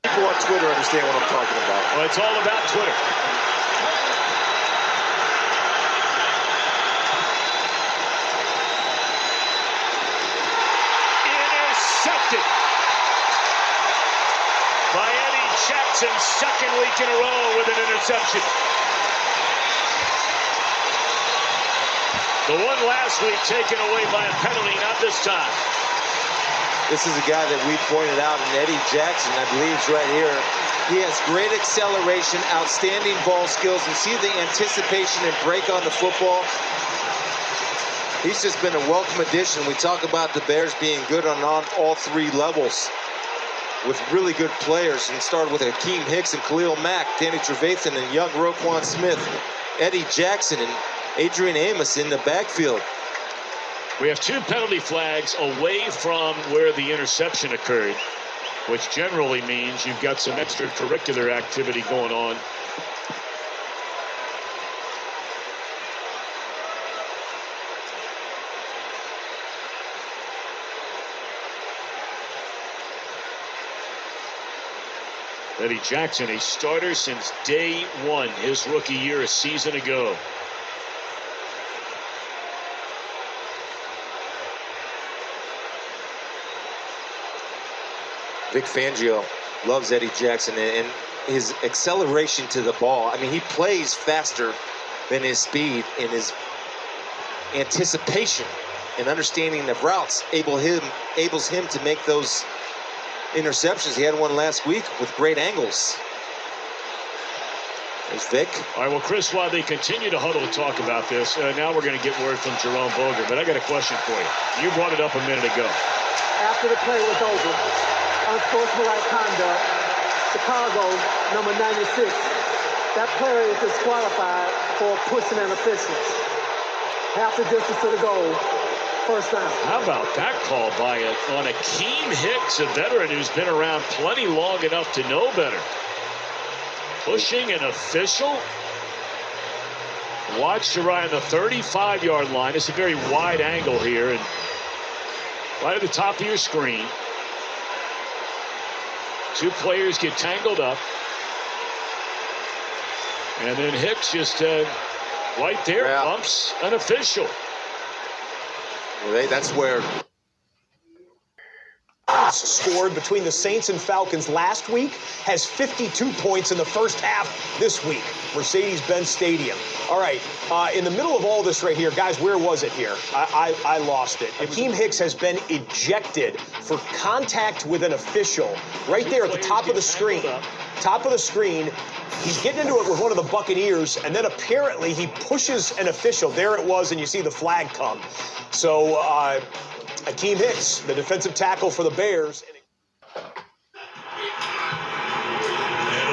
People on Twitter understand what I'm talking about. Well, it's all about Twitter. Intercepted by Eddie Jackson, second week in a row with an interception. The one last week taken away by a penalty, not this time. This is a guy that we pointed out in Eddie Jackson, I believe is right here. He has great acceleration, outstanding ball skills, and see the anticipation and break on the football. He's just been a welcome addition. We talk about the Bears being good on all three levels with really good players, and started with Akiem, Hicks, and Khalil Mack, Danny Trevathan, and young Roquan Smith, Eddie Jackson, and Adrian Amos in the backfield. We have two penalty flags away from where the interception occurred, which generally means you've got some extracurricular activity going on. Eddie Jackson, a starter since day one, his rookie year a season ago. Vic Fangio loves Eddie Jackson and his acceleration to the ball. I mean, he plays faster than his speed, and his anticipation and understanding of routes enables him to make those interceptions. He had one last week with great angles. There's Vic. All right, well, Chris, while they continue to huddle to talk about this, now we're going to get word from Jerome Boger, but I got a question for you. You brought it up a minute ago. After the play was over, unsportsmanlike conduct, Chicago, number 96. That player is disqualified for pushing an official. Half the distance to the goal, first down. How about that call on Akiem Hicks, a veteran who's been around plenty long enough to know better? Pushing an official. Watch right on the 35-yard line. It's a very wide angle here, and right at the top of your screen. Two players get tangled up. And then Hicks just right there bumps an official. Well, that's where scored between the Saints and Falcons last week has 52 points in the first half this week. Mercedes-Benz Stadium. All right, in the middle of all this right here, guys, where was it here? I lost it. Akiem Hicks has been ejected for contact with an official right there at the top of the screen. Top of the screen. He's getting into it with one of the Buccaneers, and then apparently he pushes an official. There it was, and you see the flag come. So, Akiem Hicks, the defensive tackle for the Bears. And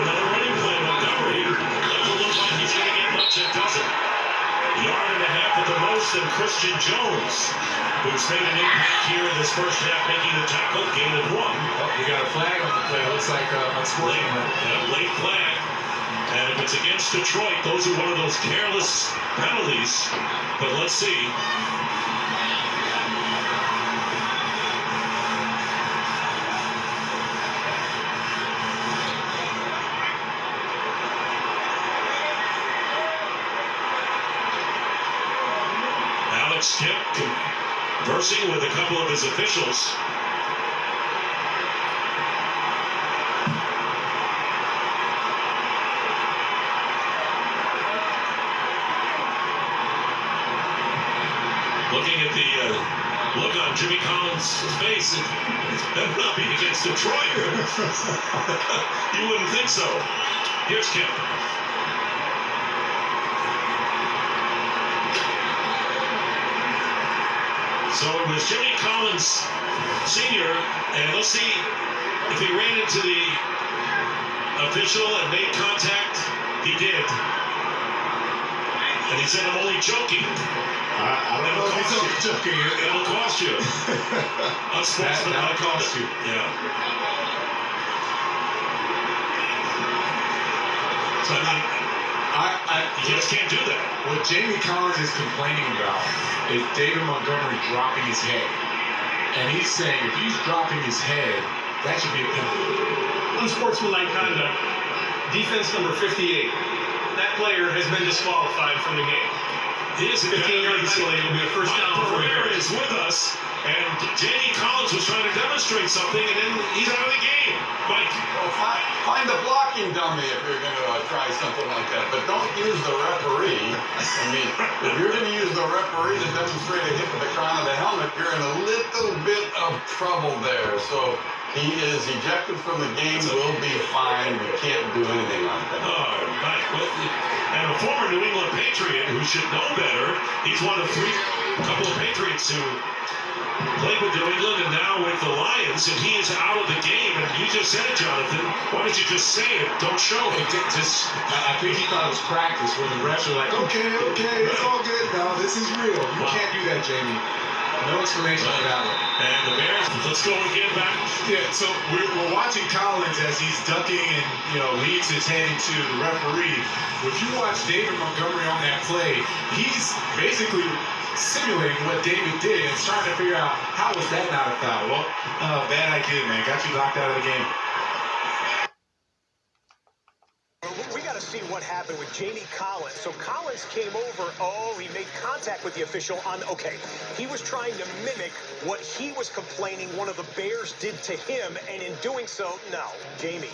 another running play, Montgomery. Doesn't look like he's going to get much. It doesn't. Yard and a half at the most, and Christian Jones, who's made an impact here in this first half, making the tackle, gain of 1. Oh, you got a flag on the play. It looks like a sporting late flag. And if it's against Detroit, those are one of those careless penalties. But let's see. Skip conversing with a couple of his officials. Looking at the look on Jimmy Collins' face, it better not be against Detroit. You wouldn't think so. Here's Kip. So it was Jimmy Collins Sr., and let's see if he ran into the official and made contact. He did. And he said, I'm only joking. I don't know if he's only joking. It'll cost you. Unsportsmanlike cost you. Yeah. So, I mean, you just can't do that. What Jamie Collins is complaining about is David Montgomery dropping his head. And he's saying if he's dropping his head, that should be a penalty. unsportsmanlike conduct, defense number 58. That player has been disqualified from the game. He is 15-yard display. It'll be a first down. Pereira is with us, and J.D. Collins was trying to demonstrate something, and then he's out of the game. Mike. Well, find a blocking dummy if you're going to try something like that, but don't use the referee. I mean, if you're going to use the referee to demonstrate a hit with the crown of the helmet, you're in a little bit of trouble there. So he is ejected from the game. Will be fine. We can't do anything on that. Oh, Mike. And a former New England Patriot who should know better. He's one of a couple of Patriots who played with New England and now with the Lions, and he is out of the game. And you just said it, Jonathan. Why don't you just say it? Don't show it. I think he thought it was practice where the refs were like, okay, it's all good now. This is real. You can't do that, Jamie. No explanation for that one. And the Bears, let's go again back. Yeah, so we're watching Collins as he's ducking and, leads his head into the referee. If you watch David Montgomery on that play, he's basically simulating what David did and trying to figure out how was that not a foul. Well, bad idea, man. Got you locked out of the game. We got to see what happened with Jamie Collins. So Collins came over. Oh, he made contact with the official on. Okay, he was trying to mimic what he was complaining one of the Bears did to him, and in doing so, no, Jamie,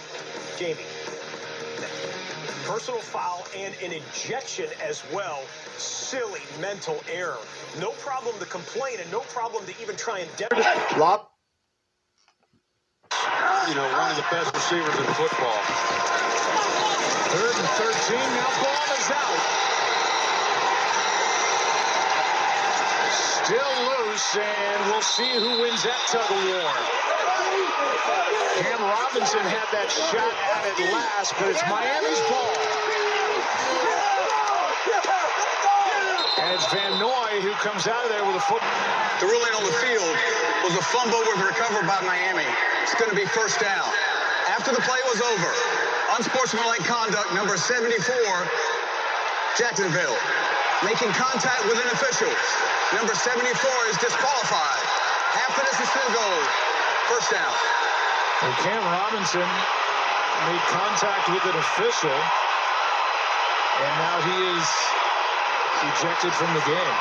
personal foul and an ejection as well. Silly mental error. No problem to complain and no problem to even try and Lob. One of the best receivers in football. 3rd and 13. Now ball is out. Still loose, and we'll see who wins that tug of war. Cam Robinson had that shot at it last, but it's Miami's ball. And it's Van Noy who comes out of there with a foot. The ruling on the field was a fumble was recovered by Miami. It's going to be first down. After the play was over, unsportsmanlike conduct, number 74, Jacksonville, making contact with an official. Number 74 is disqualified. After this is field goal. First down. And Cam Robinson made contact with an official, and now he is ejected from the game.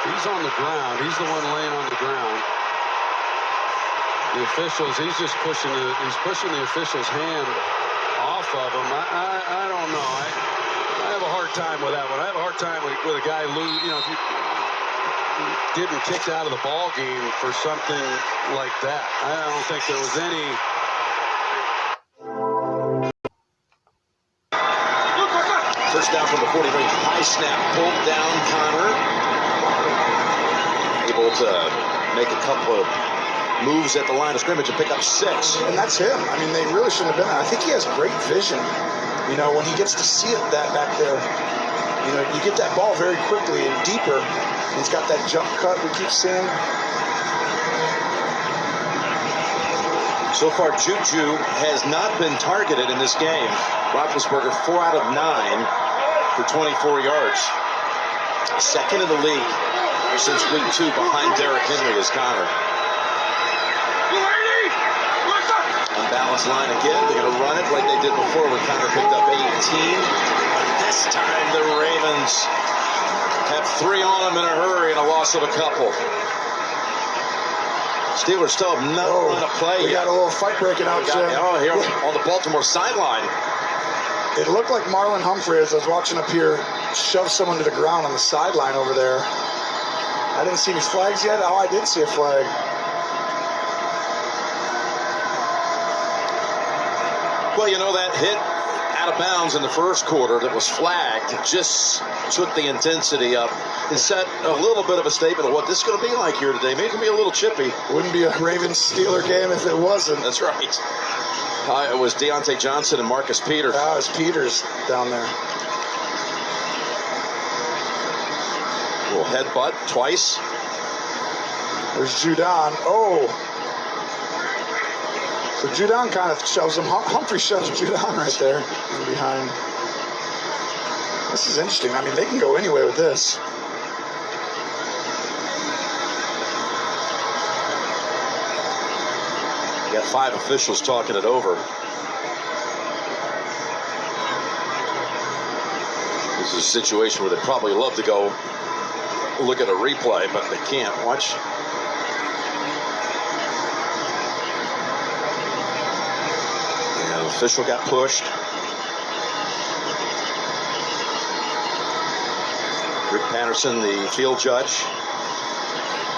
He's on the ground. He's the one laying on the ground. The officials, he's just pushing the official's hand off of him. I don't know. I have a hard time with that one. I have a hard time with a guy if you getting kicked out of the ball game for something like that. I don't think there was any. First down from the 40. Very high snap, pulled down Connor. Able to make a couple of moves at the line of scrimmage and pick up 6. And that's him. I mean, they really shouldn't have been there. I think he has great vision. When he gets to see it that back there, you get that ball very quickly and deeper. He's got that jump cut we keep seeing. So far, Juju has not been targeted in this game. Roethlisberger 4 out of 9 for 24 yards. Second in the league since week 2 behind Derrick Henry is Connor. Unbalanced line again. They're going to run it like they did before when Connor picked up 18. This time the Ravens have 3 on them in a hurry and a loss of a couple. Steelers still have not run a play. We got a little fight breaking out, Jim. Here on the Baltimore sideline. It looked like Marlon Humphrey, as I was watching up here, shoved someone to the ground on the sideline over there. I didn't see any flags yet. Oh, I did see a flag. Well, that hit out of bounds in the first quarter that was flagged just took the intensity up and set a little bit of a statement of what this is going to be like here today. Maybe it'll be a little chippy. Wouldn't be a Ravens-Steeler game if it wasn't. That's right. It was Deontay Johnson and Marcus Peters. It was Peters down there. Little headbutt twice. There's Judon. So Judon kind of shoves him. Humphrey shoves Judon right there from behind. This is interesting. I mean, they can go anywhere with this. got 5 officials talking it over. This is a situation where they'd probably love to go look at a replay, but they can't. Watch. And the official got pushed. Rick Patterson, the field judge,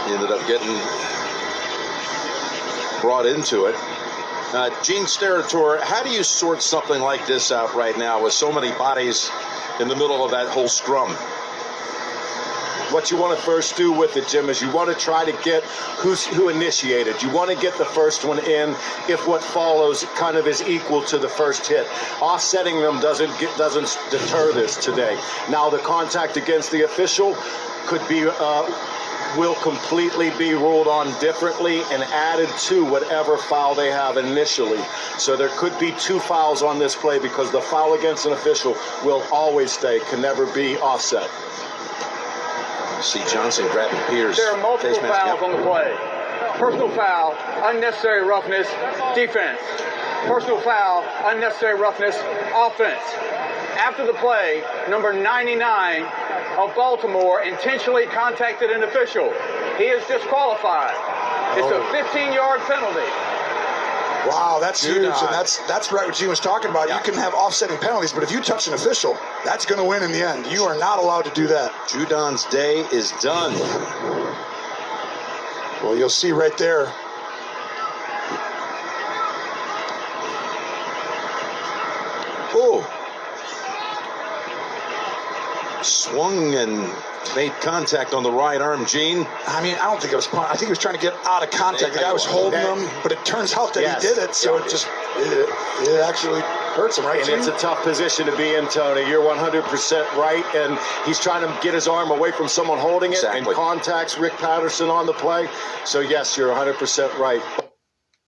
ended up getting brought into it. Gene Steratore, how do you sort something like this out right now with so many bodies in the middle of that whole scrum? What you want to first do with it, Jim, is you want to try to get who initiated. You want to get the first one in if what follows kind of is equal to the first hit. Offsetting them doesn't deter this today. Now the contact against the official could be will completely be ruled on differently and added to whatever foul they have initially. So there could be 2 fouls on this play because the foul against an official will always stay, can never be offset. See Johnson grabbing Pierce. There are multiple fouls on the play. Personal foul, unnecessary roughness, defense. Personal foul, unnecessary roughness, offense. After the play, number 99 of Baltimore intentionally contacted an official. He is disqualified. It's a 15-yard penalty. Wow, that's huge, and that's right what Gene was talking about. Yeah. You can have offsetting penalties, but if you touch an official, that's going to win in the end. You are not allowed to do that. Judon's day is done. Well, you'll see right there. Oh. Swung and made contact on the right arm, Gene. I mean, I don't think it was. I think he was trying to get out of contact. The guy was holding him, but it turns out that he did it. So it actually hurts him, right? And it's a tough position to be in, Tony. You're 100% right, and he's trying to get his arm away from someone holding it and contacts Rick Patterson on the play. So yes, you're 100% right.